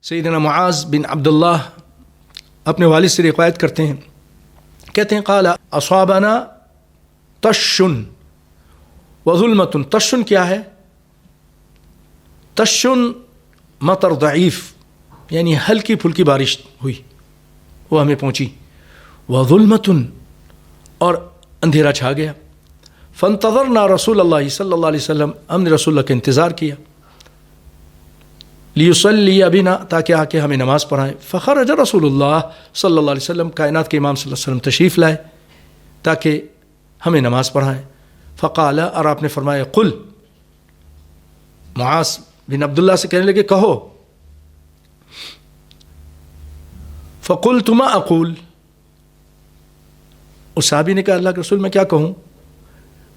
سیدنا معاذ بن عبداللہ اپنے والد سے روایت کرتے ہیں، کہتے ہیں قال اصابنا تش وظلمۃ۔ تشن کیا ہے؟ تشن مطر ضعیف، یعنی ہلکی پھلکی بارش ہوئی، وہ ہمیں پہنچی۔ وظلمۃ، اور اندھیرا چھا گیا۔ فانتظرنا رسول اللہ صلی اللہ علیہ وسلم، ہم نے رسول اللہ کا انتظار کیا، لیصلی بنا، تاکہ آ کے ہمیں نماز پڑھائیں۔ فخرج رسول اللہ صلی اللہ علیہ وسلم، کائنات کے امام صلی اللہ علیہ وسلم تشریف لائے تاکہ ہمیں نماز پڑھائیں۔ فقال، اور آپ نے فرمایا، قل، معاذ بن عبداللہ سے کہنے لگے کہو۔ فقلت ما اقول، اس صحابی نے کہا اللہ کے رسول میں کیا کہوں؟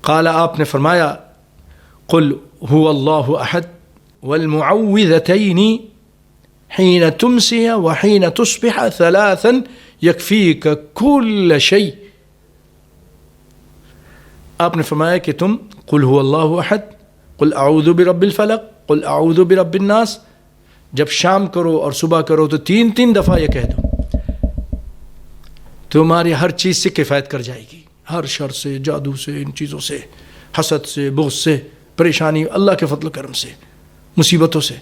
قال، آپ نے فرمایا، قل هو اللہ احد والمعوذتین حین تمسی وحین تصبح ثلاثا یکفیک کل شیء۔ آپ نے فرمایا کہ تم قل هو اللہ احد، قل اعوذ برب الفلق، قل اعوذ برب الناس، جب شام کرو اور صبح کرو تو تین تین دفعہ یہ کہہ دو، تمہاری ہر چیز سے کفایت کر جائے گی، ہر شر سے، جادو سے، ان چیزوں سے، حسد سے، بغض سے، پریشانی، اللہ کے فضل و کرم سے، مصیبتوں سے۔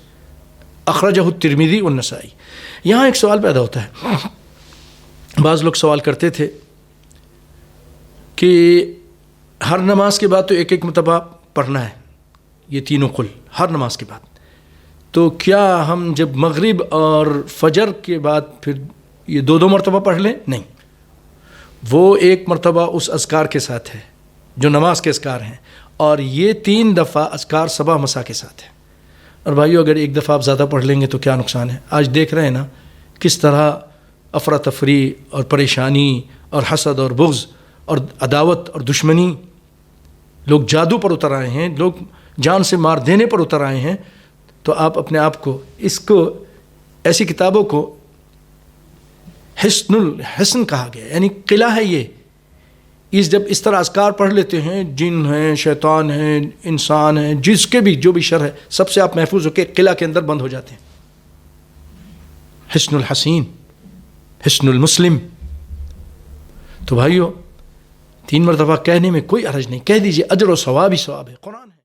اخرجہ الترمذی والنسائی۔ یہاں ایک سوال پیدا ہوتا ہے، بعض لوگ سوال کرتے تھے کہ ہر نماز کے بعد تو ایک ایک مرتبہ پڑھنا ہے یہ تینوں قل، ہر نماز کے بعد، تو کیا ہم جب مغرب اور فجر کے بعد پھر یہ دو دو مرتبہ پڑھ لیں؟ نہیں، وہ ایک مرتبہ اس اذکار کے ساتھ ہے جو نماز کے اذکار ہیں، اور یہ تین دفعہ اذکار صباح مساء کے ساتھ ہے۔ اور بھائیو، اگر ایک دفعہ آپ زیادہ پڑھ لیں گے تو کیا نقصان ہے؟ آج دیکھ رہے ہیں نا کس طرح افراتفری اور پریشانی اور حسد اور بغض اور عداوت اور دشمنی، لوگ جادو پر اتر آئے ہیں، لوگ جان سے مار دینے پر اتر آئے ہیں۔ تو آپ اپنے آپ کو، اس کو، ایسی کتابوں کو حسن کہا گیا، یعنی قلعہ ہے یہ۔ جب اس طرح اذکار پڑھ لیتے ہیں، جن ہیں، شیطان ہیں، انسان ہیں، جس کے بھی جو بھی شر ہے، سب سے آپ محفوظ ہو کے قلعہ کے اندر بند ہو جاتے ہیں۔ حسن الحسین، حسن المسلم۔ تو بھائیو، 3 مرتبہ کہنے میں کوئی حرج نہیں، کہہ دیجئے، اجر و ثواب ہی ثواب ہے، قرآن ہے۔